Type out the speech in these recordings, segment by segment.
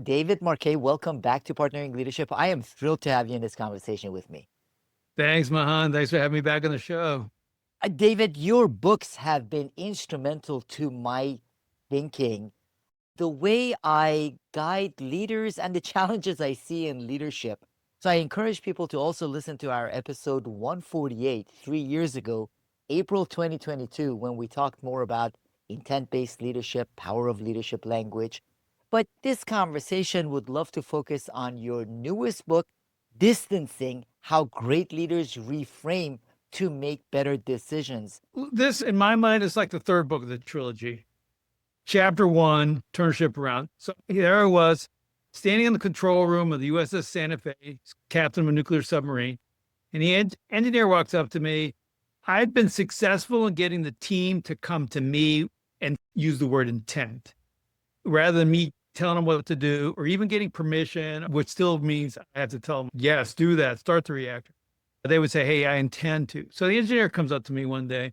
David Marquet, welcome back to Partnering Leadership. I am thrilled to have you in this conversation with me. Thanks, Mahan. Thanks for having me back on the show. David, your books have been instrumental to my thinking, the way I guide leaders and the challenges I see in leadership. So I encourage people to also listen to our episode 148 3 years ago, April 2022, when we talked more about intent-based leadership, power of leadership language. But this conversation would love to focus on your newest book, Distancing: How Great Leaders Reframe to Make Better Decisions. This, in my mind, is like the third book of the trilogy. Chapter one, turn ship around. So there I was, standing in the control room of the USS Santa Fe, captain of a nuclear submarine, and the engineer walks up to me. I'd been successful in getting the team to come to me and use the word intent, rather than me telling them what to do or even getting permission, which still means I have to tell them, yes, do that, start the reactor. They would say, hey, I intend to. So the engineer comes up to me one day,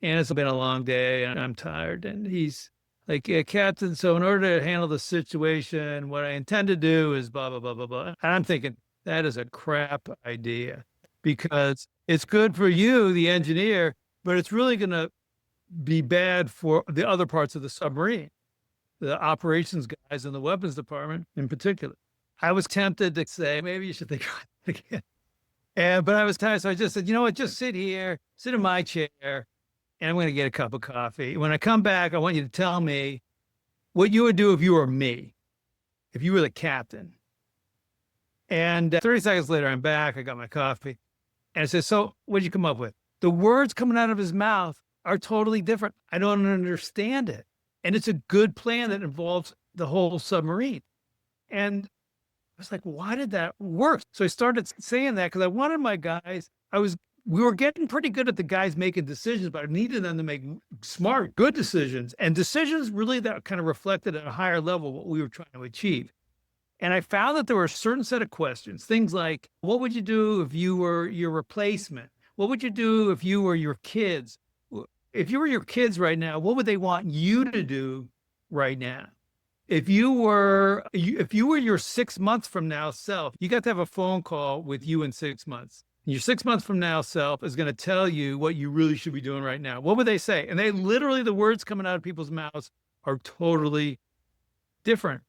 and it's been a long day and I'm tired. And he's like, yeah, Captain, so in order to handle the situation, what I intend to do is blah, blah, blah, blah, blah. And I'm thinking, that is a crap idea, because it's good for you, the engineer, but it's really going to be bad for the other parts of the submarine, the operations guys in the weapons department in particular. I was tempted to say, maybe you should think about it again. But I was tired, so I just said, you know what, just sit here, sit in my chair, and I'm going to get a cup of coffee. When I come back, I want you to tell me what you would do if you were me, if you were the captain. And 30 seconds later, I'm back, I got my coffee, and I said, so what did you come up with? The words coming out of his mouth are totally different. I don't understand it. And it's a good plan that involves the whole submarine. And I was like, why did that work? So I started saying that because I wanted my guys, we were getting pretty good at the guys making decisions, but I needed them to make smart, good decisions, and decisions really that kind of reflected at a higher level what we were trying to achieve. And I found that there were a certain set of questions, things like, what would you do if you were your replacement? What would you do if you were your kids? If you were your kids right now, what would they want you to do right now? If you were your 6 months from now self, you got to have a phone call with you in 6 months. Your 6 months from now self is going to tell you what you really should be doing right now. What would they say? And the words coming out of people's mouths are totally different.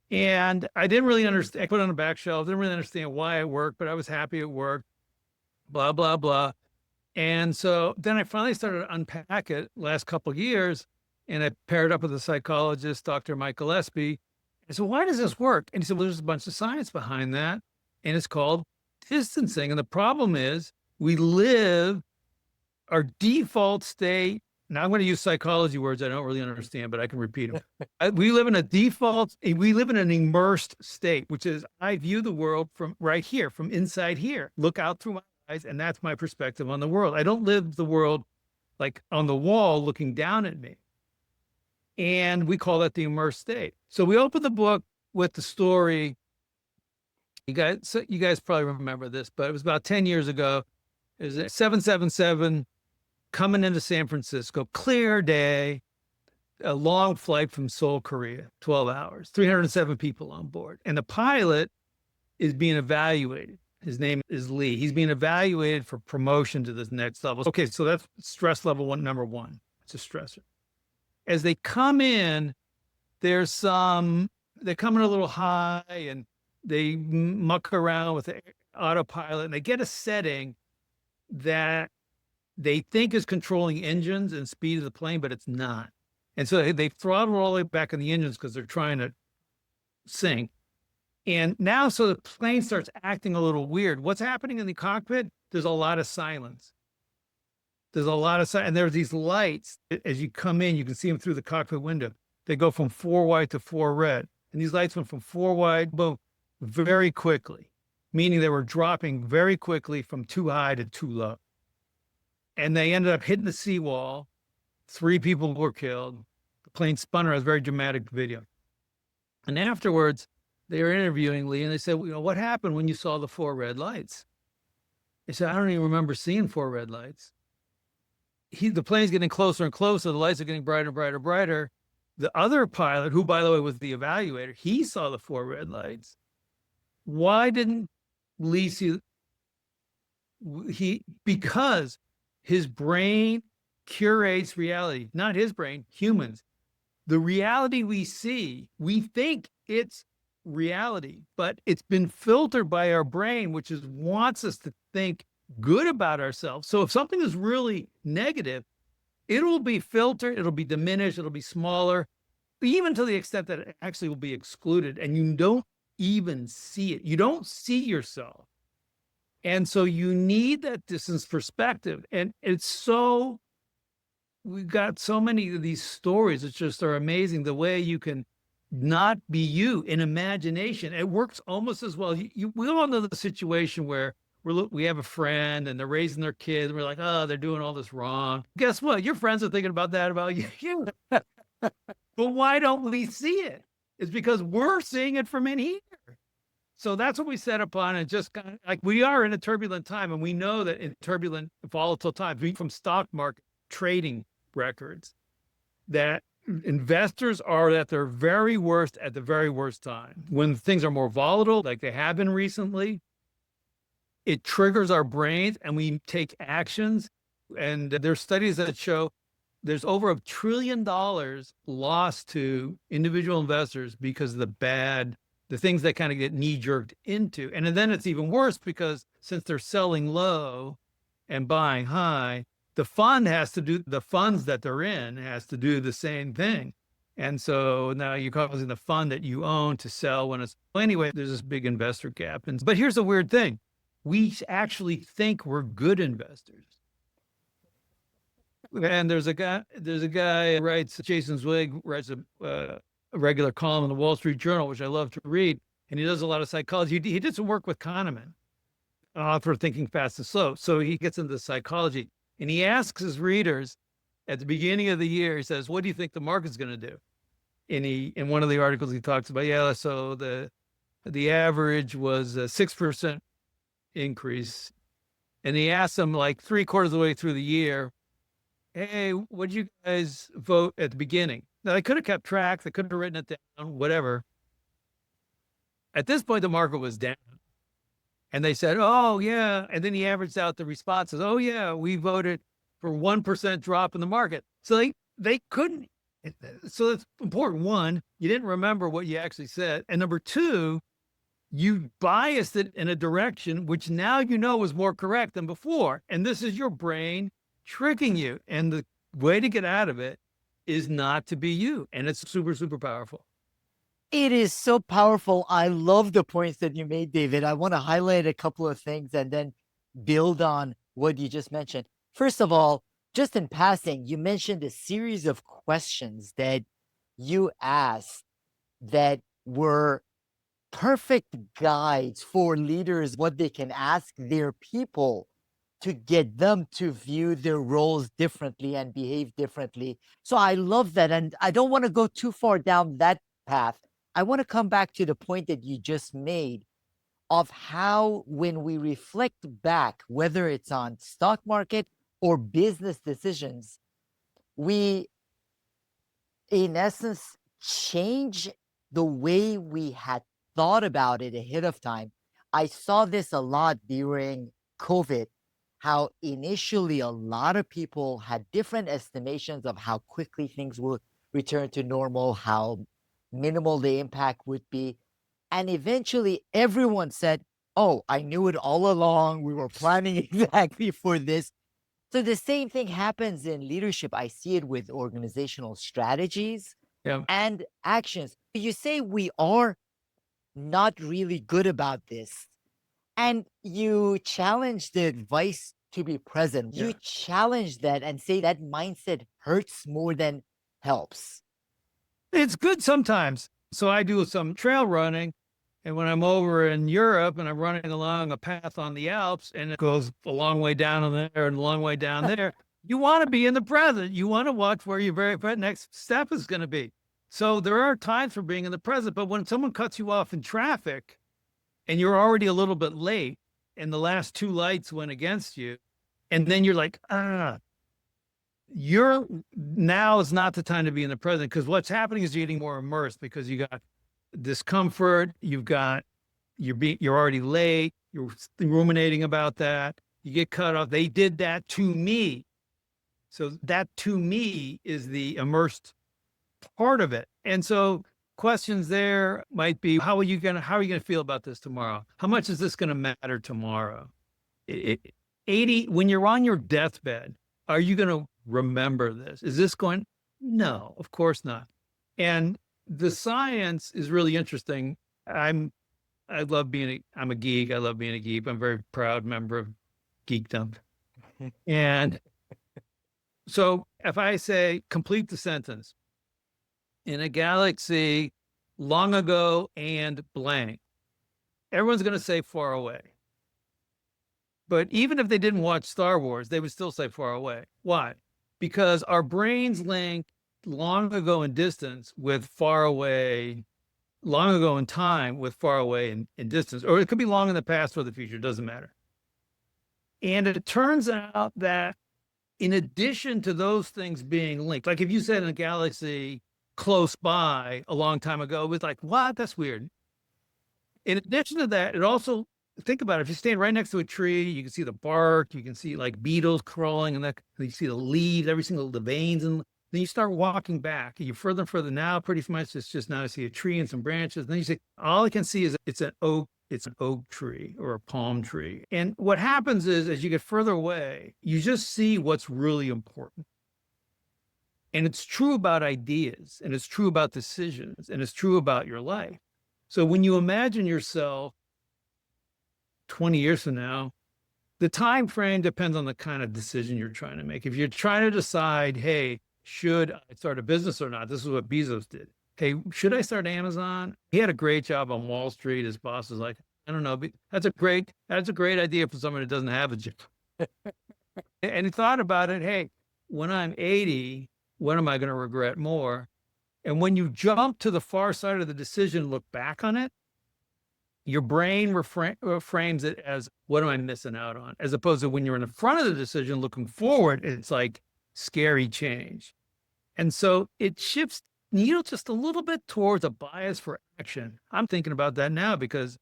And I didn't really understand. I put it on the back shelf. Didn't really understand why it worked, but I was happy it worked. Blah, blah, blah. And so then I finally started to unpack it last couple of years, and I paired up with a psychologist, Dr. Mike Gillespie. I said, why does this work? And he said, well, there's a bunch of science behind that, and it's called distancing. And the problem is our default state. Now I'm going to use psychology words I don't really understand, but I can repeat them. We live in an immersed state, which is, I view the world from right here, from inside here, look out through my eyes, and that's my perspective on the world. I don't live the world like on the wall looking down at me. And we call that the immersed state. So we open the book with the story. You guys probably remember this, but it was about 10 years ago. It was a 777 coming into San Francisco, clear day, a long flight from Seoul, Korea, 12 hours, 307 people on board. And the pilot is being evaluated. His name is Lee. He's being evaluated for promotion to this next level. Okay, so that's stress level number one. It's a stressor. As they come in, they come in a little high, and they muck around with the autopilot, and they get a setting that they think is controlling engines and speed of the plane, but it's not. And so they throttle all the way back in the engines because they're trying to sink. And now, so the plane starts acting a little weird. What's happening in the cockpit? There's a lot of silence. And there's these lights. As you come in, you can see them through the cockpit window. They go from 4 white to 4 red. And these lights went from 4 white, boom, very quickly, meaning they were dropping very quickly from too high to too low. And they ended up hitting the seawall. 3 people were killed. The plane spun around. It was a very dramatic video. And afterwards, they were interviewing Lee, and they said, what happened when you saw the 4 red lights? He said, I don't even remember seeing 4 red lights. The plane's getting closer and closer. The lights are getting brighter, brighter, brighter. The other pilot, who, by the way, was the evaluator, he saw the 4 red lights. Why didn't Lee see? Because his brain curates reality, not his brain, humans. The reality we see, we think it's reality, but it's been filtered by our brain, which wants us to think good about ourselves. So if something is really negative, it'll be filtered, it'll be diminished, it'll be smaller, even to the extent that it actually will be excluded, and you don't even see it. You don't see yourself. And so you need that distance perspective. And we've got so many of these stories that just are amazing. The way you can not be you in imagination. It works almost as well. We all know the situation where we have a friend and they're raising their kids. And we're like, oh, they're doing all this wrong. Guess what? Your friends are thinking about that about you. But why don't we see it? It's because we're seeing it from in here. So that's what we set upon, and just kind of like, we are in a turbulent time, and we know that in turbulent, volatile times, from stock market trading records, that investors are at their very worst at the very worst time. When things are more volatile, like they have been recently, it triggers our brains and we take actions. And there's studies that show there's over $1 trillion lost to individual investors because of the things that kind of get knee-jerked into. And then it's even worse because since they're selling low and buying high, the funds that they're in has to do the same thing. And so now you're causing the fund that you own to sell when anyway, there's this big investor gap. But here's the weird thing. We actually think we're good investors. And there's a guy who writes, Jason Zweig writes a regular column in the Wall Street Journal, which I love to read. And he does a lot of psychology. He did some work with Kahneman, author of Thinking Fast and Slow. So he gets into psychology, and he asks his readers at the beginning of the year, he says, what do you think the market's going to do? And in one of the articles, he talks about, so the average was a 6% increase. And he asked them like 3/4 of the way through the year, hey, what'd you guys vote at the beginning? Now, they could have kept track. They could have written it down, whatever. At this point, the market was down. And they said, oh, yeah. And then he averaged out the responses. Oh, yeah, we voted for 1% drop in the market. So they couldn't. So it's important. One, you didn't remember what you actually said. And number two, you biased it in a direction which now you know is more correct than before. And this is your brain tricking you. And the way to get out of it is not to be you. And it's super, super powerful. It is so powerful. I love the points that you made, David. I want to highlight a couple of things and then build on what you just mentioned. First of all, just in passing, you mentioned a series of questions that you asked that were perfect guides for leaders, what they can ask their people to get them to view their roles differently and behave differently. So I love that. And I don't want to go too far down that path. I want to come back to the point that you just made of how, when we reflect back, whether it's on stock market or business decisions, we, in essence, change the way we had thought about it ahead of time. I saw this a lot during COVID, how initially a lot of people had different estimations of how quickly things will return to normal, how minimal the impact would be. And eventually everyone said, oh, I knew it all along. We were planning exactly for this. So the same thing happens in leadership. I see it with organizational strategies and actions. You say we are not really good about this. And you challenge the advice to be present. You challenge that and say that mindset hurts more than helps. It's good sometimes. So I do some trail running. And when I'm over in Europe and I'm running along a path on the Alps and it goes a long way down in there and a long way down there, you want to be in the present. You want to watch where your very next step is going to be. So there are times for being in the present. But when someone cuts you off in traffic and you're already a little bit late and the last 2 lights went against you, and then you're like, now is not the time to be in the present, because what's happening is you're getting more immersed because you got discomfort, you're already late, you're ruminating about that, you get cut off. They did that to me. So that to me is the immersed part of it. And so questions there might be, how are you gonna feel about this tomorrow? How much is this gonna matter tomorrow? 80, when you're on your deathbed, are you gonna remember this? Is this going? No, of course not. And the science is really interesting. I'm a geek. I love being a geek. I'm a very proud member of geekdom. And so if I say, complete the sentence, in a galaxy long ago and blank, everyone's going to say far away. But even if they didn't watch Star Wars, they would still say far away. Why? Because our brains link long ago in distance with far away, long ago in time with far away in distance, or it could be long in the past or the future, it doesn't matter. And it turns out that in addition to those things being linked, like if you said in a galaxy close by a long time ago, it was like, what? That's weird. In addition to that, it also, think about it, if you stand right next to a tree, you can see the bark, you can see like beetles crawling, and you see the leaves, the veins, and then you start walking back. You're further and further now, pretty much it's just now I see a tree and some branches. And then you say, all I can see is it's an oak tree or a palm tree. And what happens is, as you get further away, you just see what's really important. And it's true about ideas, and it's true about decisions, and it's true about your life. So when you imagine yourself 20 years from now, the time frame depends on the kind of decision you're trying to make. If you're trying to decide, hey, should I start a business or not? This is what Bezos did. Hey, should I start Amazon? He had a great job on Wall Street. His boss was like, I don't know, but that's a great idea for someone who doesn't have a job. And he thought about it. Hey, when I'm 80, when am I going to regret more? And when you jump to the far side of the decision, look back on it, your brain reframes it as, what am I missing out on? As opposed to when you're in the front of the decision looking forward, it's like scary change. And so it shifts needle just a little bit towards a bias for action. I'm thinking about that now because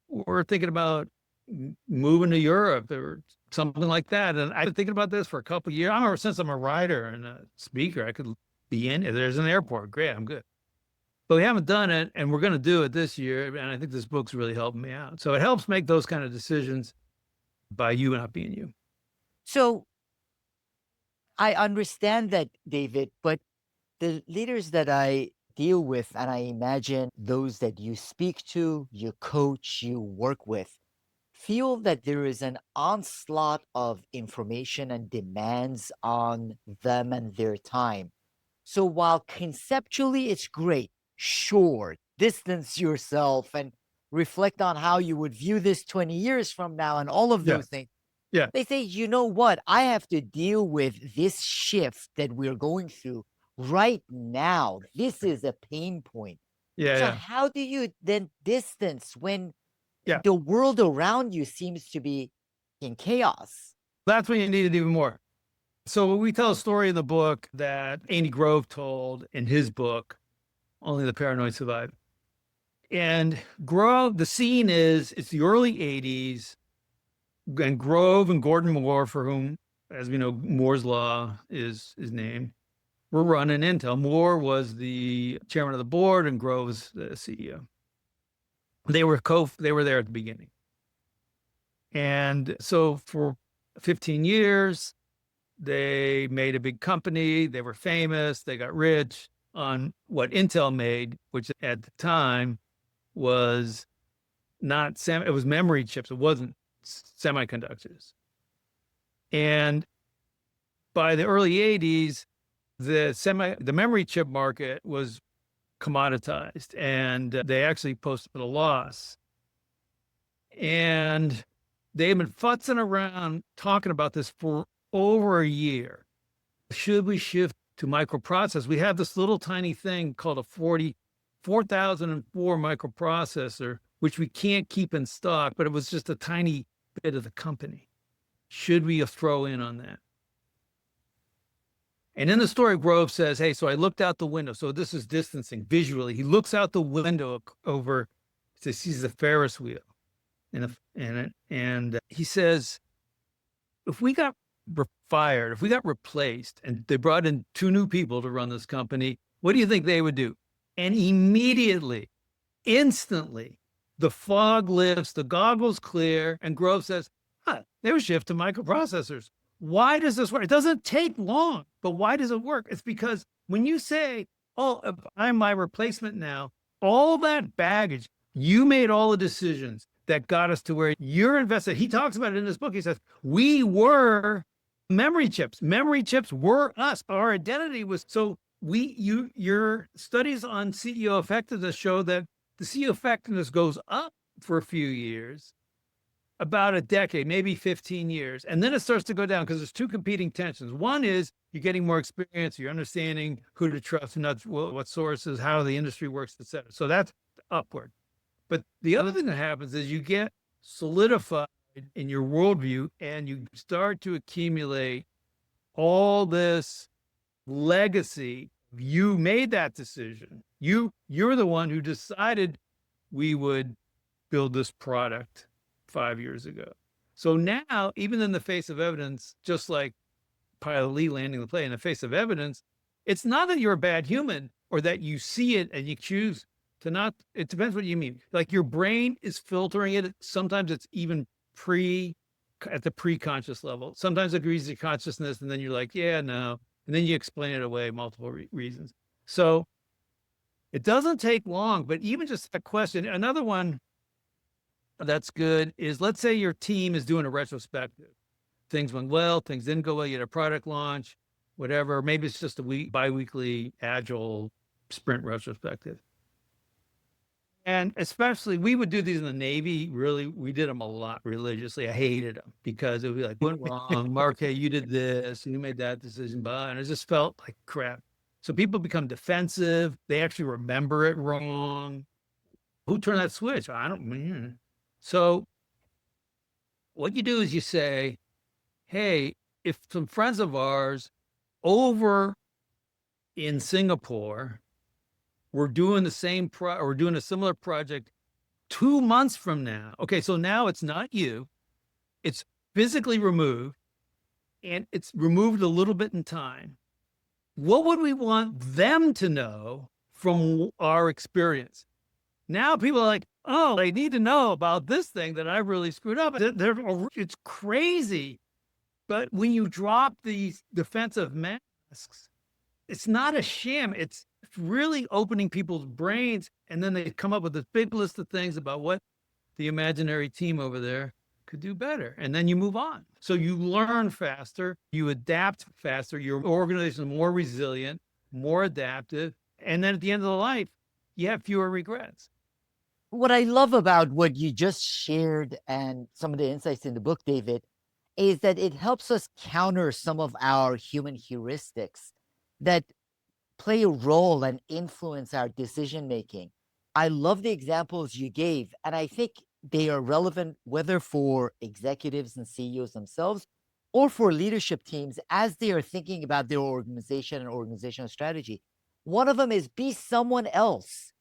we're thinking about moving to Europe or something like that. And I've been thinking about this for a couple of years. I remember, since I'm a writer and a speaker, I could be in, if there's an airport, great, I'm good. But we haven't done it, and we're going to do it this year. And I think this book's really helping me out. So it helps make those kind of decisions by you not being you. So I understand that, David, but the leaders that I deal with, and I imagine those that you speak to, you coach, you work with, feel that there is an onslaught of information and demands on them and their time. So while conceptually it's great, sure, distance yourself and reflect on how you would view this 20 years from now and all of those things. Yeah. They say, you know what? I have to deal with this shift that we're going through right now. This is a pain point. So how do you then distance when the world around you seems to be in chaos? That's when you need it even more. So we tell a story in the book that Andy Grove told in his book, Only the Paranoid Survive. And Grove, the scene is, it's the early 80s, and Grove and Gordon Moore, for whom, as we know, Moore's Law is named, were running Intel. Moore was the chairman of the board and Grove was the CEO. They were there at the beginning. And so for 15 years, they made a big company. They were famous. They got rich on what Intel made, which at the time was it was memory chips. It wasn't semiconductors. And by the early 80s, the memory chip market was commoditized, and they actually posted a loss. And they've been futzing around talking about this for over a year. Should we shift to microprocessors? We have this little tiny thing called a 4004 microprocessor, which we can't keep in stock, but it was just a tiny bit of the company. Should we throw in on that? And in the story, Grove says, hey, so I looked out the window. So this is distancing visually. He looks out the window over, sees the Ferris wheel. And he says, if we got fired, if we got replaced and they brought in 2 new people to run this company, what do you think they would do? And immediately, instantly, the fog lifts, the goggles clear, and Grove says, they would shift to microprocessors. Why does this work? It doesn't take long, but why does it work? It's because when you say, oh, if I'm my replacement now, all that baggage, you made all the decisions that got us to where you're invested. He talks about it in his book. He says, we were memory chips. Memory chips were us. Our identity was, so your studies on CEO effectiveness show that the CEO effectiveness goes up for a few years, about a decade, maybe 15 years. And then it starts to go down because there's 2 competing tensions. One is you're getting more experience, you're understanding who to trust, and not what sources, how the industry works, et cetera. So that's upward. But the other thing that happens is you get solidified in your worldview and you start to accumulate all this legacy. You made that decision. You're the one who decided we would build this product 5 years ago. So now, even in the face of evidence, just like Pilot Lee landing the plane, in the face of evidence, it's not that you're a bad human or that you see it and you choose to not. It depends what you mean. Like your brain is filtering it. Sometimes it's even at the pre-conscious level. Sometimes it agrees to consciousness, and then you're like, yeah, no. And then you explain it away, multiple reasons. So it doesn't take long, but even just a question. Another one that's good is, let's say your team is doing a retrospective. Things went well, things didn't go well, you had a product launch, whatever. Maybe it's just a bi-weekly agile sprint retrospective. And especially, we would do these in the Navy. Really, we did them a lot religiously. I hated them because it would be like, went wrong. Marquet, you did this, and you made that decision, and it just felt like crap. So people become defensive. They actually remember it wrong. Who turned that switch? I don't. So what you do is you say, hey, if some friends of ours over in Singapore we're doing the same we're doing a similar project 2 months from now. Okay, so now it's not you. It's physically removed, and it's removed a little bit in time. What would we want them to know from our experience? Now people are like, oh, they need to know about this thing that I really screwed up. It's crazy. But when you drop these defensive masks, it's not a sham. It's really opening people's brains. And then they come up with this big list of things about what the imaginary team over there could do better. And then you move on. So you learn faster, you adapt faster, your organization is more resilient, more adaptive. And then at the end of the life, you have fewer regrets. What I love about what you just shared and some of the insights in the book, David, is that it helps us counter some of our human heuristics that play a role and influence our decision making. I love the examples you gave, and I think they are relevant whether for executives and CEOs themselves or for leadership teams as they are thinking about their organization and organizational strategy. One of them is be someone else.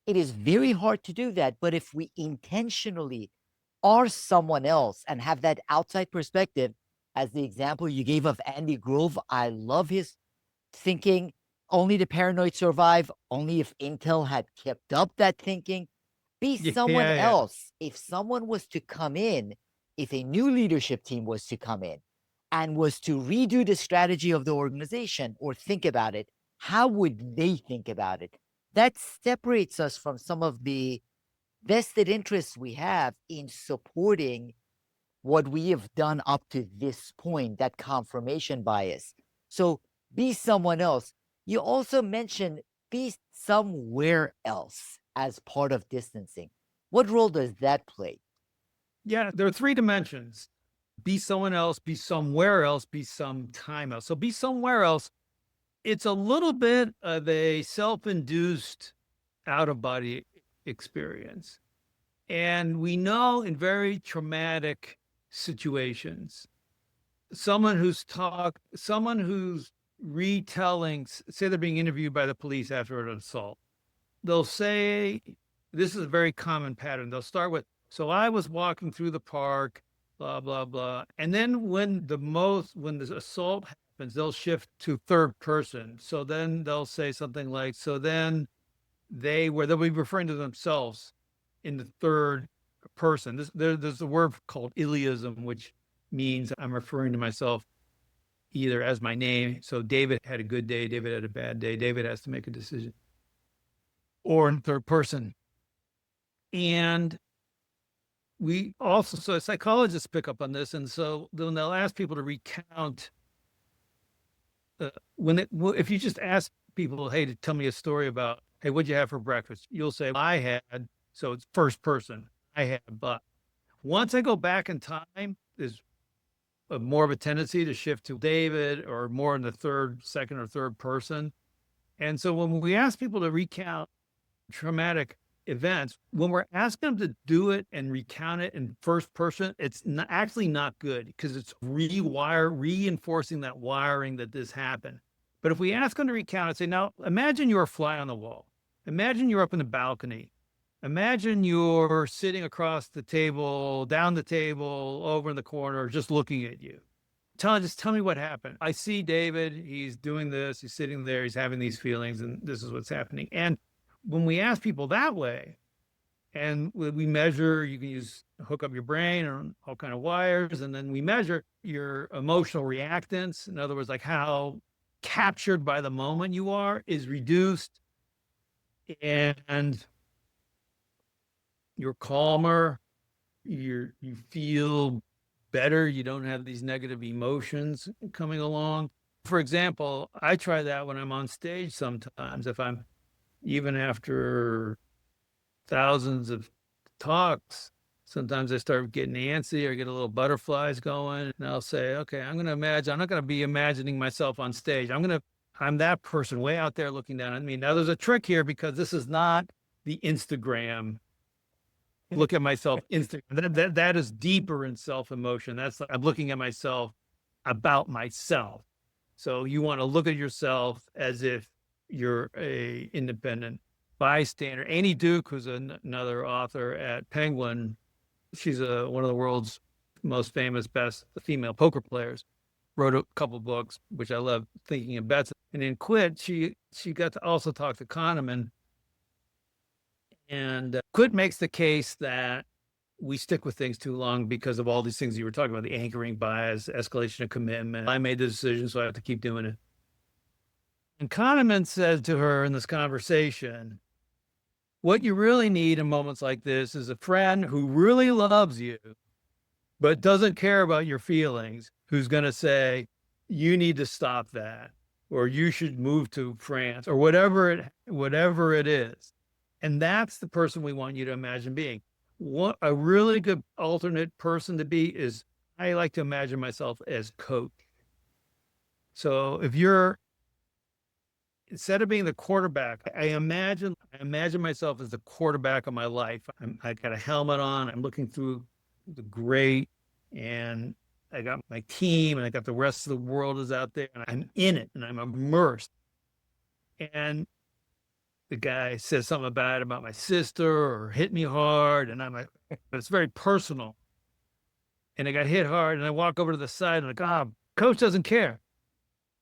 It is very hard to do that, but if we intentionally are someone else and have that outside perspective, as the example you gave of Andy Grove, I love his thinking. Only the paranoid survive. Only if Intel had kept up that thinking. Be someone else. If someone was to come in, if a new leadership team was to come in and was to redo the strategy of the organization or think about it, how would they think about it? That separates us from some of the vested interests we have in supporting what we have done up to this point, that confirmation bias. So be someone else. You also mentioned be somewhere else as part of distancing. What role does that play? Yeah, there are 3 dimensions. Be someone else, be somewhere else, be sometime else. So be somewhere else. It's a little bit of a self-induced out-of-body experience. And we know in very traumatic situations, someone who's retelling, say they're being interviewed by the police after an assault. They'll say, this is a very common pattern. They'll start with, so I was walking through the park, blah, blah, blah. And then when the assault happens, they'll shift to third person. So then they'll say something like, so then they'll be referring to themselves in the third person. There's a word called Iliism, which means I'm referring to myself either as my name. So David had a good day, David had a bad day, David has to make a decision, or in third person. And we also, so psychologists pick up on this. And so then they'll ask people to recount if you just ask people, hey, to tell me a story about, hey, what'd you have for breakfast? You'll say, I had, so it's first person, I had, but once I go back in time, there's more of a tendency to shift to David or more in the second or third person. And so when we ask people to recount traumatic events, when we're asking them to do it and recount it in first person, it's actually not good because it's reinforcing that wiring that this happened. But if we ask them to recount it, say, now imagine you're a fly on the wall. Imagine you're up in the balcony. Imagine you're sitting across the table, down the table, over in the corner, just looking at you. Just tell me what happened. I see David, he's doing this, he's sitting there, he's having these feelings, and this is what's happening. And when we ask people that way, and we measure, you can hook up your brain or all kind of wires, and then we measure your emotional reactance. In other words, like how captured by the moment you are is reduced, and you're calmer, you feel better, you don't have these negative emotions coming along. For example, I try that when I'm on stage sometimes. If I'm, even after thousands of talks, sometimes I start getting antsy or get a little butterflies going, and I'll say, okay, I'm not going to be imagining myself on stage. I'm that person way out there looking down at me. Now there's a trick here because this is not the Instagram look at myself Instagram. That is deeper in self-emotion. That's like, I'm looking at myself about myself. So you want to look at yourself as if you're a independent bystander. Annie Duke, who's another author at Penguin, she's one of the world's most famous, best female poker players, wrote a couple books, which I love, Thinking and Bets. And in Quit, she got to also talk to Kahneman. And Quit makes the case that we stick with things too long because of all these things you were talking about, the anchoring bias, escalation of commitment. I made the decision, so I have to keep doing it. And Kahneman said to her in this conversation, what you really need in moments like this is a friend who really loves you, but doesn't care about your feelings, who's going to say, you need to stop that, or you should move to France, or whatever it is. And that's the person we want you to imagine being. What a really good alternate person to be is, I like to imagine myself as coach. So if you're, instead of being the quarterback, I imagine myself as the quarterback of my life. I got a helmet on, I'm looking through the grate, and I got my team, and I got the rest of the world is out there, and I'm in it, and I'm immersed. And the guy says something bad about my sister or hit me hard, and I'm like, but it's very personal. And I got hit hard, and I walk over to the side, and like, coach doesn't care.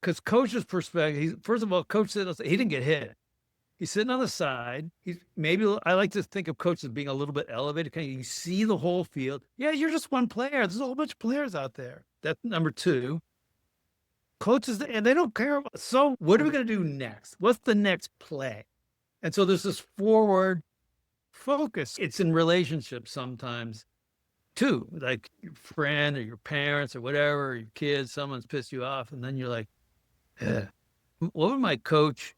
Because coach's perspective, first of all, coach said he didn't get hit. He's sitting on the side. I like to think of coach as being a little bit elevated. You see the whole field. Yeah, you're just one player. There's a whole bunch of players out there. That's number two. Coaches, and they don't care. So what are we going to do next? What's the next play? And so there's this forward focus. It's in relationships sometimes too, like your friend or your parents or whatever, or your kids, someone's pissed you off. And then you're like, what would my coach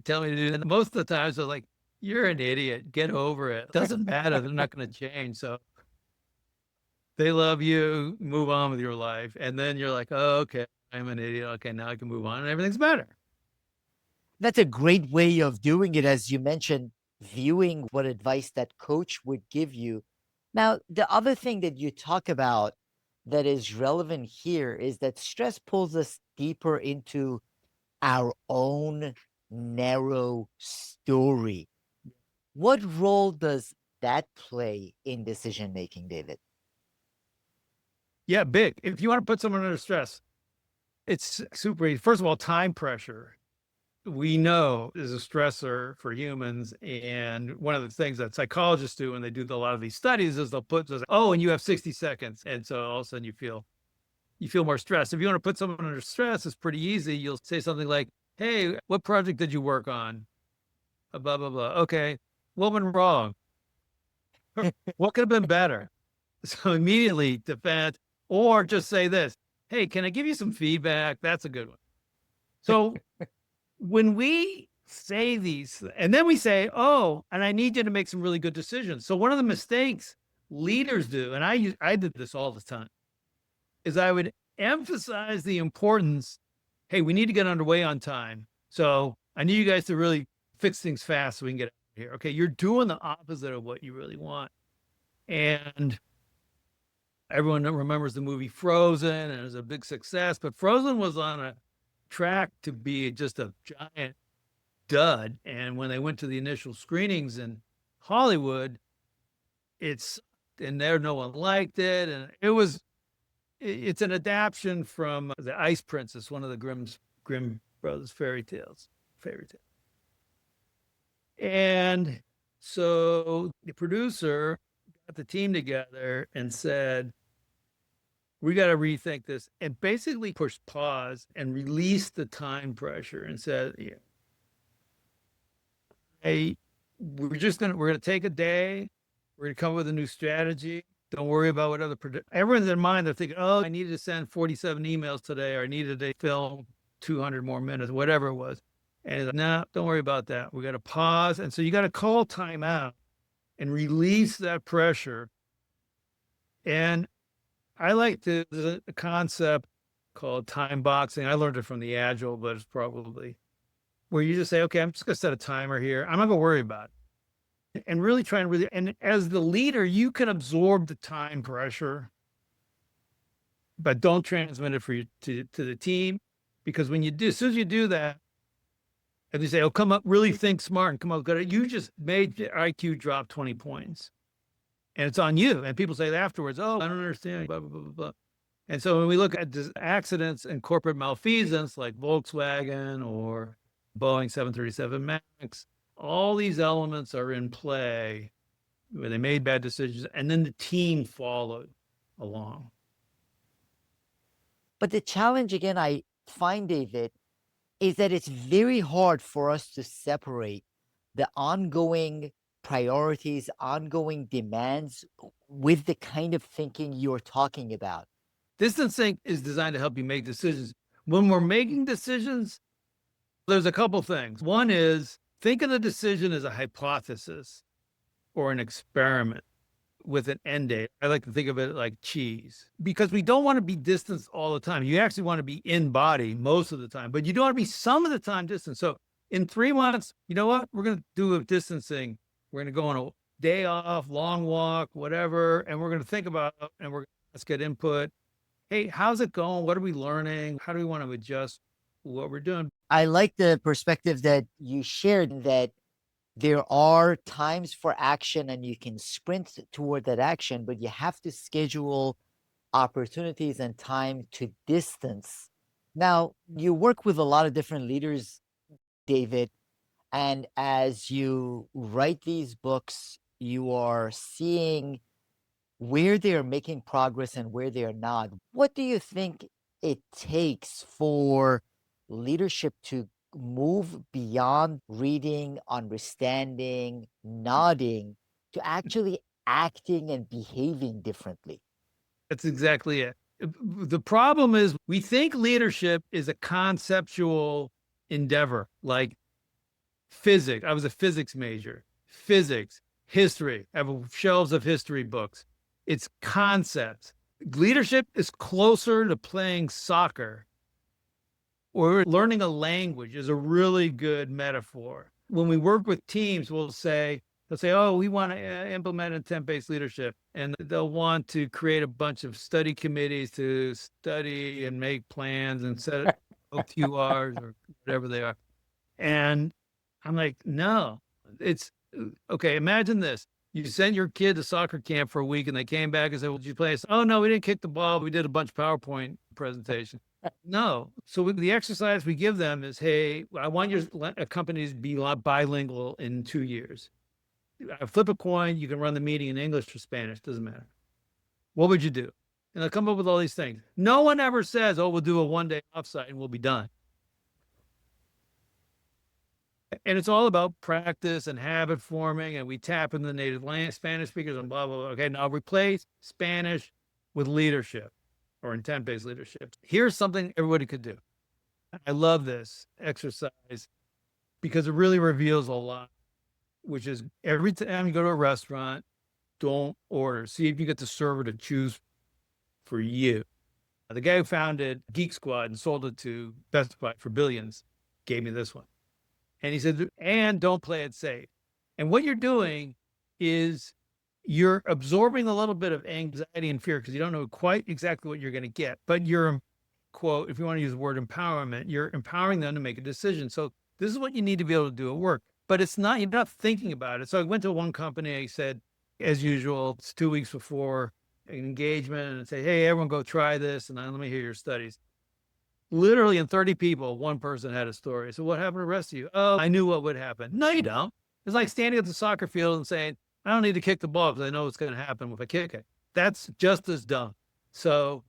tell me to do? And most of the times they're like, you're an idiot. Get over it. Doesn't matter. They're not going to change. So they love you. Move on with your life. And then you're like, oh, okay, I'm an idiot. Okay, now I can move on and everything's better. That's a great way of doing it, as you mentioned, viewing what advice that coach would give you. Now, the other thing that you talk about that is relevant here is that stress pulls us deeper into our own narrow story. What role does that play in decision making, David? Yeah, big. If you want to put someone under stress, it's super easy. First of all, time pressure, we know, is a stressor for humans. And one of the things that psychologists do when they do a lot of these studies is they'll put, oh, and you have 60 seconds. And so all of a sudden you feel more stressed. If you want to put someone under stress, it's pretty easy. You'll say something like, hey, what project did you work on? Blah, blah, blah. Okay. What went wrong? What could have been better? So immediately defend, or just say this, hey, can I give you some feedback? That's a good one. So when we say these, and then we say, oh, and I need you to make some really good decisions. So one of the mistakes leaders do, and I did this all the time, is I would emphasize the importance, hey, we need to get underway on time. So I need you guys to really fix things fast so we can get out of here. Okay, you're doing the opposite of what you really want. And everyone remembers the movie Frozen, and it was a big success, but Frozen was on a track to be just a giant dud. And when they went to the initial screenings in Hollywood, no one liked it. And it's an adaptation from The Ice Princess, one of the Grimm brothers fairy tales. And so the producer got the team together and said, we got to rethink this, and basically pushed pause and released the time pressure and said, yeah, hey, we're going to take a day. We're going to come up with a new strategy. Don't worry about what everyone's in mind. They're thinking, oh, I needed to send 47 emails today, or I needed to film 200 more minutes, whatever it was. And no, don't worry about that. We got to pause. And so you got to call time out and release that pressure. And I like there's a concept called time boxing. I learned it from the Agile, but it's probably where you just say, okay, I'm just going to set a timer here. I'm not going to worry about it. And really and as the leader, you can absorb the time pressure, but don't transmit it to the team. Because when you do, as soon as you do that, and they say, oh, come up, really think smart and come up good, you just made the IQ drop 20 points. And it's on you. And people say afterwards, oh, I don't understand, blah, blah, blah, blah, blah. And so when we look at accidents and corporate malfeasance like Volkswagen or Boeing 737 MAX, all these elements are in play where they made bad decisions, and then the team followed along. But the challenge, again, I find, David, is that it's very hard for us to separate the ongoing priorities, ongoing demands with the kind of thinking you're talking about. Distancing is designed to help you make decisions. When we're making decisions, there's a couple things. One is, think of the decision as a hypothesis or an experiment with an end date. I like to think of it like cheese, because we don't want to be distanced all the time. You actually want to be in body most of the time, but you don't want to be some of the time distant. So in 3 months, you know what? We're going to do a distancing. We're going to go on a day off, long walk, whatever. And we're going to think about it, and let's get input. Hey, how's it going? What are we learning? How do we want to adjust what we're doing? I like the perspective that you shared, that there are times for action and you can sprint toward that action, but you have to schedule opportunities and time to distance. Now, you work with a lot of different leaders, David, and as you write these books, you are seeing where they're making progress and where they're not. What do you think it takes for leadership to move beyond reading, understanding, nodding, to actually acting and behaving differently? That's exactly it. The problem is we think leadership is a conceptual endeavor, like physics. I was a physics major. Physics, history. I have shelves of history books. It's concepts. Leadership is closer to playing soccer, or learning a language is a really good metaphor. When we work with teams, we'll say, They'll say, oh, we want to implement intent-based leadership. And they'll want to create a bunch of study committees to study and make plans and set OQRs or whatever they are. And I'm like, no, it's okay. Imagine this. You sent your kid to soccer camp for a week and they came back and said, well, did you play? Oh, no, we didn't kick the ball. We did a bunch of PowerPoint presentation. No. So the exercise we give them is, hey, I want your companies to be bilingual in 2 years. I flip a coin. You can run the meeting in English or Spanish. Doesn't matter. What would you do? And they'll come up with all these things. No one ever says, oh, we'll do a 1-day offsite and we'll be done. And it's all about practice and habit forming, and we tap into the native Spanish speakers and blah, blah, blah. Okay, now replace Spanish with leadership or intent-based leadership. Here's something everybody could do. I love this exercise because it really reveals a lot, which is every time you go to a restaurant, don't order. See if you get the server to choose for you. The guy who founded Geek Squad and sold it to Best Buy for billions gave me this one. And he said, and don't play it safe. And what you're doing is you're absorbing a little bit of anxiety and fear because you don't know quite exactly what you're going to get. But you're, quote, if you want to use the word empowerment, you're empowering them to make a decision. So this is what you need to be able to do at work. But it's not, you're not thinking about it. So I went to one company, I said, as usual, it's 2 weeks before an engagement, and say, hey, everyone go try this, and then let me hear your studies. Literally in 30 people, one person had a story. So what happened to the rest of you? Oh, I knew what would happen. No, you don't. It's like standing at the soccer field and saying, I don't need to kick the ball because I know what's going to happen if I kick it. That's just as dumb. So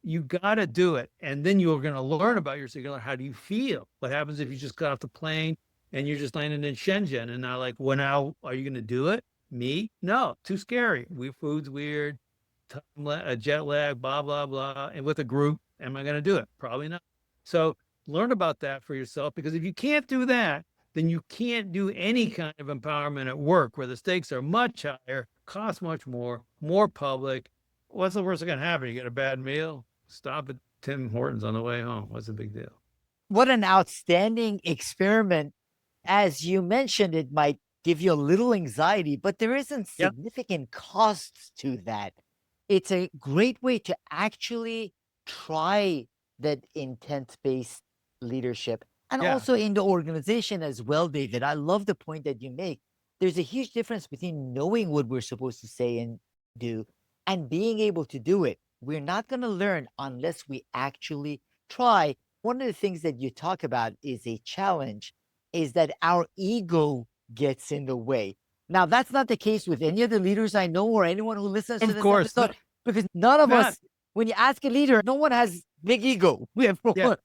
you got to do it. And then you're going to learn about yourself. How do you feel? What happens if you just got off the plane and you're just landing in Shenzhen and now like, well, now are you going to do it? Me? No, too scary. Food's weird, jet lag, blah, blah, blah. And with a group, am I going to do it? Probably not. So learn about that for yourself, because if you can't do that, then you can't do any kind of empowerment at work where the stakes are much higher, cost much more public. What's the worst that can happen? You get a bad meal, stop at Tim Hortons on the way home. What's the big deal? What an outstanding experiment. As you mentioned, it might give you a little anxiety, but there isn't significant costs to that. It's a great way to actually try that intent-based leadership. And also in the organization as well, David, I love the point that you make. There's a huge difference between knowing what we're supposed to say and do and being able to do it. We're not going to learn unless we actually try. One of the things that you talk about is a challenge, is that our ego gets in the way. Now, that's not the case with any of the leaders I know or anyone who listens to this episode, because none of us, when you ask a leader, no one has big ego.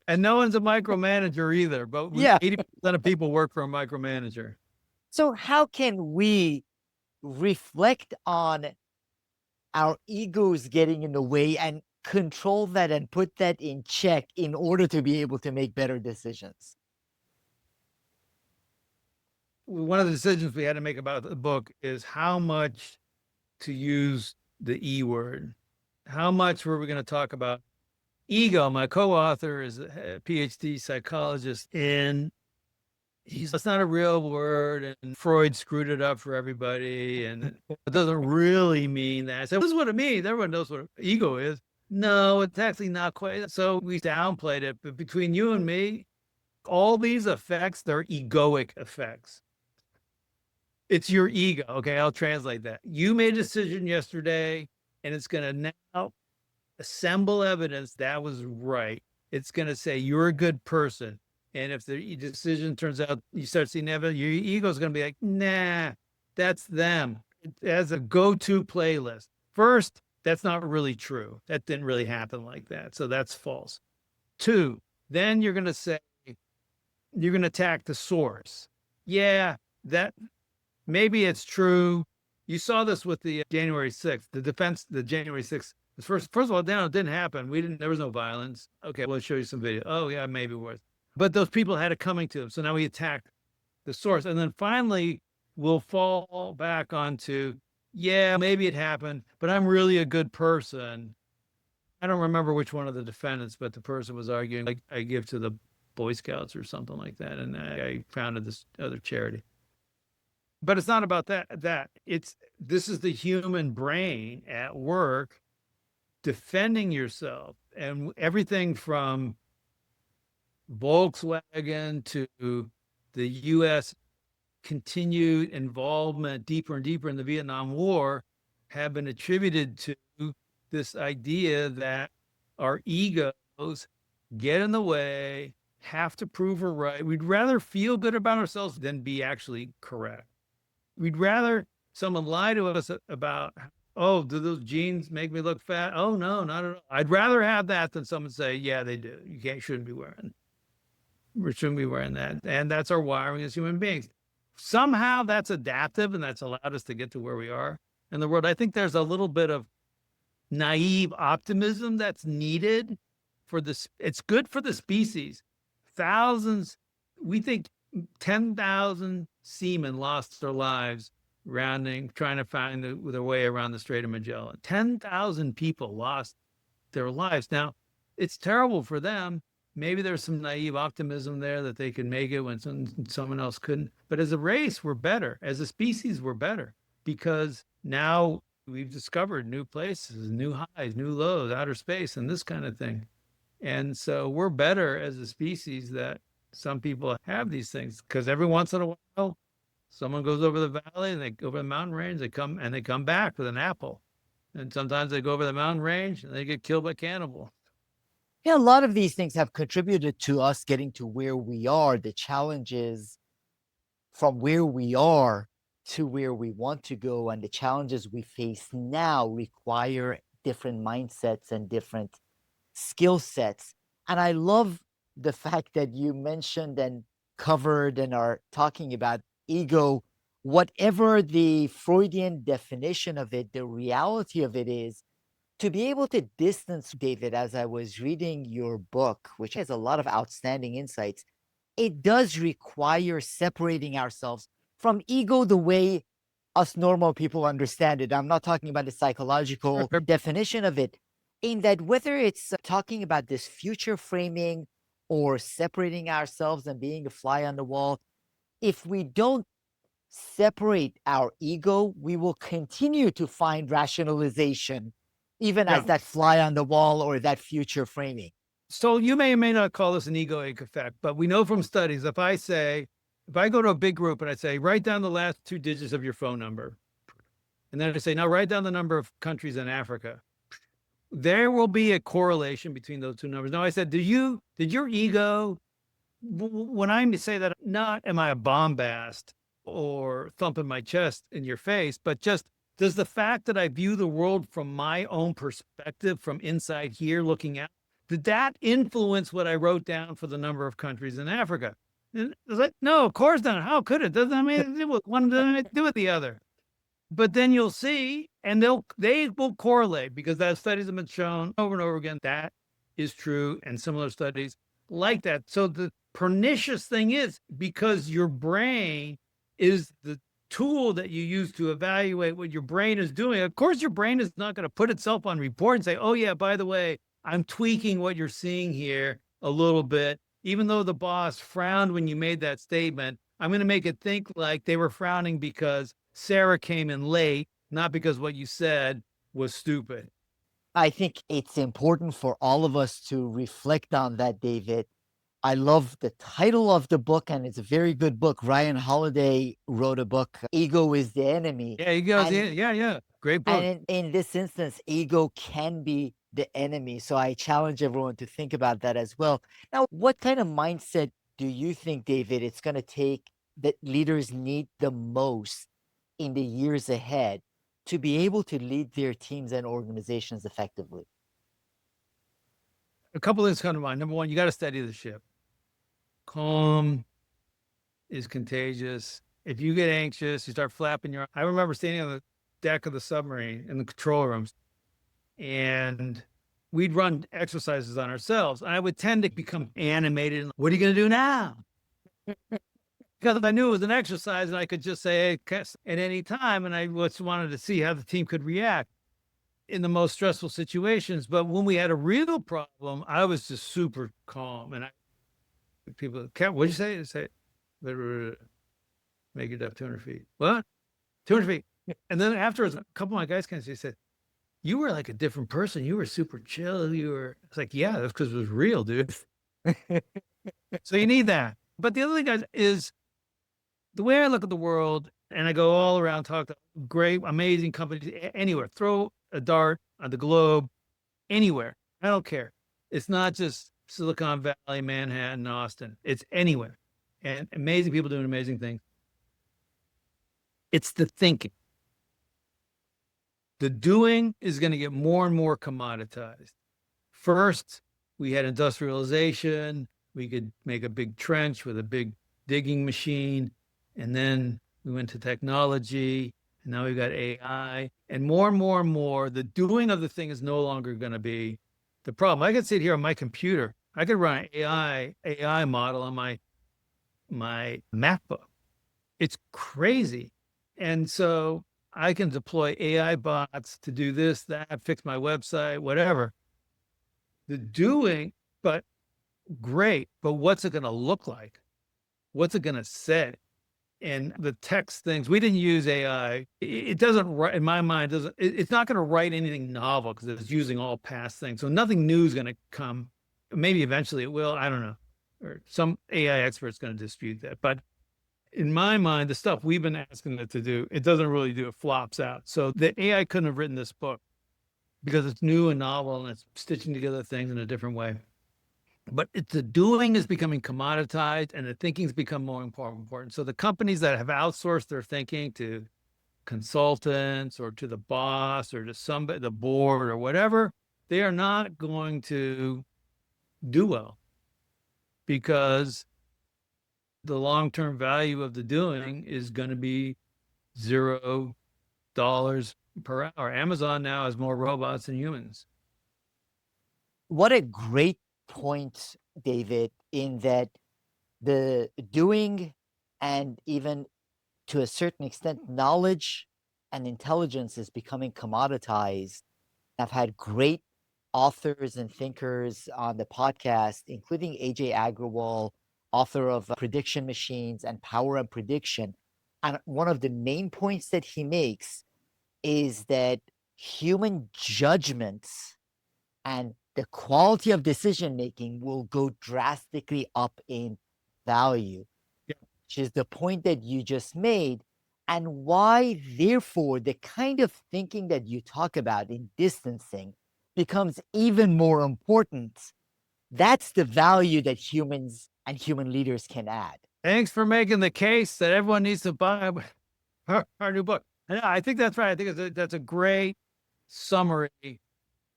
And no one's a micromanager either, but 80% of people work for a micromanager. So how can we reflect on our egos getting in the way and control that and put that in check in order to be able to make better decisions? One of the decisions we had to make about the book is how much to use the E word. How much were we going to talk about ego? My co-author is a PhD psychologist, and it's not a real word, and Freud screwed it up for everybody, and it doesn't really mean that. So this is what it means. Everyone knows what ego is. No, it's actually not quite. So we downplayed it. But between you and me, all these effects, they're egoic effects. It's your ego. Okay, I'll translate that. You made a decision yesterday, and it's going to now assemble evidence that was right. It's going to say you're a good person. And if the decision turns out you start seeing evidence, your ego is going to be like, nah, that's them. As a go-to playlist. First, that's not really true. That didn't really happen like that. So that's false. 2, then you're going to say, you're going to attack the source. Yeah, that maybe it's true. You saw this with the January 6th, the January 6th. First of all, it didn't happen. There was no violence. Okay, we'll show you some video. Oh yeah, maybe it was. But those people had it coming to them. So now we attack the source. And then finally we'll fall back onto, yeah, maybe it happened, but I'm really a good person. I don't remember which one of the defendants, but the person was arguing, like, I give to the Boy Scouts or something like that. And I founded this other charity. but it's not about that. This is the human brain at work defending yourself, and everything from Volkswagen to the US continued involvement deeper and deeper in the Vietnam War have been attributed to this idea that our egos get in the way, have to prove we're right. We'd rather feel good about ourselves than be actually correct. We'd rather someone lie to us about, oh, do those jeans make me look fat? Oh, no, not at all. I'd rather have that than someone say, yeah, they do. Shouldn't be wearing. We shouldn't be wearing that. And that's our wiring as human beings. Somehow that's adaptive, and that's allowed us to get to where we are in the world. I think there's a little bit of naive optimism that's needed for this. It's good for the species. Thousands, we think 10,000 seamen lost their lives trying to find their way around the Strait of Magellan. 10,000 people lost their lives. Now, it's terrible for them. Maybe there's some naive optimism there that they can make it when someone else couldn't. But as a race, we're better. As a species, we're better because now we've discovered new places, new highs, new lows, outer space, and this kind of thing. And so we're better as a species that some people have these things because every once in a while, someone goes over the valley and they go over the mountain range, they come back with an apple. And sometimes they go over the mountain range and they get killed by cannibal. Yeah, a lot of these things have contributed to us getting to where we are. The challenges from where we are to where we want to go, and the challenges we face now require different mindsets and different skill sets. And I love the fact that you mentioned and covered and are talking about ego. Whatever the Freudian definition of it, the reality of it is to be able to distance, David, as I was reading your book, which has a lot of outstanding insights, it does require separating ourselves from ego the way us normal people understand it. I'm not talking about the psychological definition of it, in that whether it's talking about this future framing or separating ourselves and being a fly on the wall, if we don't separate our ego, we will continue to find rationalization, even as that fly on the wall or that future framing. So you may or may not call this an egoic effect, but we know from studies, if I go to a big group and I say, write down the last 2 digits of your phone number, and then I say, now write down the number of countries in Africa, there will be a correlation between those 2 numbers. Now I said, did your ego, when I say that, not am I a bombast or thumping my chest in your face, but just does the fact that I view the world from my own perspective, from inside here looking out, did that influence what I wrote down for the number of countries in Africa? And it's like, no, of course not. How could it? Doesn't have anything to do with one, doesn't have to do with the other. But then you'll see, and they will correlate because that studies have been shown over and over again that is true, and similar studies like that. So the pernicious thing is because your brain is the tool that you use to evaluate what your brain is doing. Of course, your brain is not going to put itself on report and say, oh yeah, by the way, I'm tweaking what you're seeing here a little bit. Even though the boss frowned when you made that statement, I'm going to make it think like they were frowning because Sarah came in late, not because what you said was stupid. I think it's important for all of us to reflect on that, David. I love the title of the book, and it's a very good book. Ryan Holiday wrote a book, Ego is the Enemy. Yeah, ego is yeah. Great book. And in this instance, ego can be the enemy. So I challenge everyone to think about that as well. Now, what kind of mindset do you think, David, it's going to take that leaders need the most in the years ahead to be able to lead their teams and organizations effectively? A couple of things come to mind. Number one, you got to steady the ship. Calm is contagious. If you get anxious, you start flapping your. I remember standing on the deck of the submarine in the control rooms, and we'd run exercises on ourselves. And I would tend to become animated. What are you going to do now? Because I knew it was an exercise, and I could just say hey, at any time, and I just wanted to see how the team could react in the most stressful situations. But when we had a real problem, I was just super calm, and people, what'd you say? Say, make it up 200 feet. What? 200 feet. And then afterwards, a couple of my guys came and said, you were like a different person. You were super chill. It's like, yeah, that's because it was real, dude. So you need that. But the other thing, guys, is the way I look at the world, and I go all around, talk to great, amazing companies, anywhere, throw a dart on the globe, anywhere. I don't care. It's not just Silicon Valley, Manhattan, Austin. It's anywhere. And amazing people doing amazing things. It's the thinking. The doing is going to get more and more commoditized. First, we had industrialization. We could make a big trench with a big digging machine. And then we went to technology. And now we've got AI. And more, the doing of the thing is no longer going to be the problem. I could sit here on my computer. I could run an AI model on my MacBook. It's crazy. And so I can deploy AI bots to do this, that, fix my website, whatever. The doing, but great. But what's it going to look like? What's it going to say? And the text things, we didn't use AI. It doesn't write, in my mind, it's not going to write anything novel because it's using all past things. So nothing new is going to come. Maybe eventually it will. I don't know. Or some AI expert's going to dispute that. But in my mind, the stuff we've been asking it to do, it doesn't really do. It flops out. So the AI couldn't have written this book because it's new and novel and it's stitching together things in a different way. But the doing is becoming commoditized and the thinking's become more important. So the companies that have outsourced their thinking to consultants or to the boss or to somebody, the board or whatever, they are not going to do well because the long-term value of the doing is going to be $0 per hour. Amazon now has more robots than humans. What a great point, David, in that the doing and even to a certain extent, knowledge and intelligence is becoming commoditized. I've had great authors and thinkers on the podcast, including AJ Agrawal, author of Prediction Machines and Power of Prediction. And one of the main points that he makes is that human judgments and the quality of decision making will go drastically up in value, which is the point that you just made. And why, therefore, the kind of thinking that you talk about in distancing becomes even more important. That's the value that humans and human leaders can add. Thanks for making the case that everyone needs to buy our new book. And I think that's right. I think that's a great summary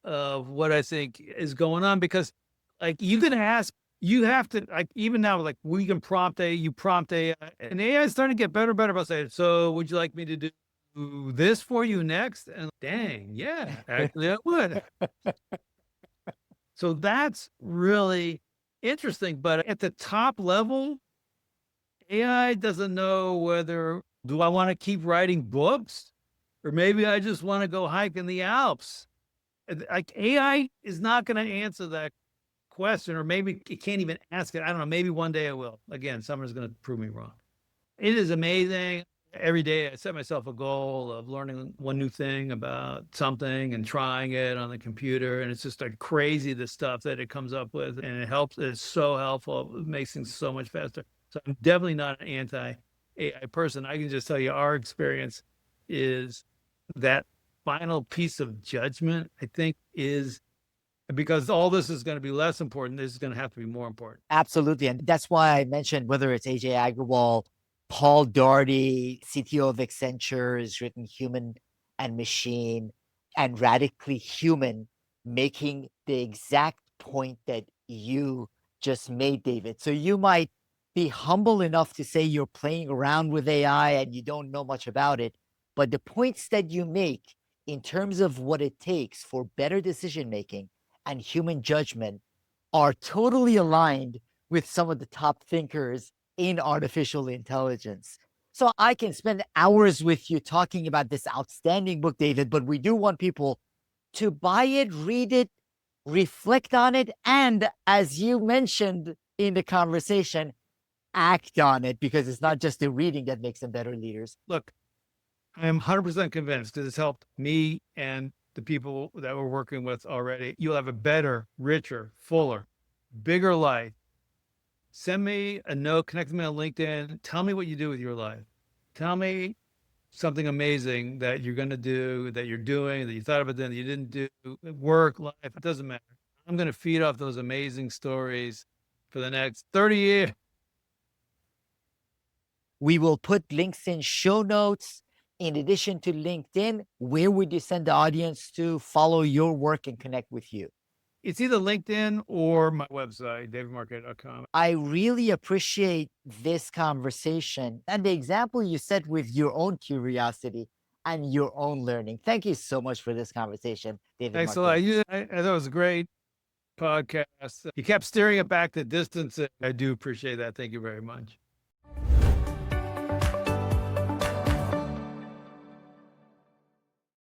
of what I think is going on, because like you have to, like, even now, like we can prompt AI, and AI is starting to get better and better about saying, so would you like me to do this for you next? And dang, yeah, actually I would. So that's really interesting. But at the top level, AI doesn't know whether, do I want to keep writing books? Or maybe I just want to go hike in the Alps. Like AI is not going to answer that question, or maybe it can't even ask it. I don't know. Maybe one day it will. Again, someone's going to prove me wrong. It is amazing. Every day I set myself a goal of learning one new thing about something and trying it on the computer. And it's just like crazy, the stuff that it comes up with, and it helps. It's so helpful. It makes things so much faster. So I'm definitely not an anti-AI person. I can just tell you our experience is that final piece of judgment, I think, is because all this is going to be less important. This is going to have to be more important. Absolutely. And that's why I mentioned whether it's AJ Agrawal, Paul Daugherty, CTO of Accenture, has written Human and Machine and Radically Human, making the exact point that you just made, David. So you might be humble enough to say you're playing around with AI and you don't know much about it, but the points that you make in terms of what it takes for better decision making and human judgment are totally aligned with some of the top thinkers in artificial intelligence. So I can spend hours with you talking about this outstanding book, David, but we do want people to buy it, read it, reflect on it, and as you mentioned in the conversation, act on it, because it's not just the reading that makes them better leaders. Look, I am 100% convinced that this helped me and the people that we're working with already. You'll have a better, richer, fuller, bigger life. Send me a note, connect me on LinkedIn. Tell me what you do with your life. Tell me something amazing that you're going to do, that you're doing, that you thought about doing, that you didn't do, work, life, it doesn't matter. I'm going to feed off those amazing stories for the next 30 years. We will put links in show notes. In addition to LinkedIn, where would you send the audience to follow your work and connect with you? It's either LinkedIn or my website, davidmarquet.com. I really appreciate this conversation and the example you set with your own curiosity and your own learning. Thank you so much for this conversation, David Thanks a Marquet. lot. I thought it was a great podcast. You kept steering it back the distance. I do appreciate that. Thank you very much.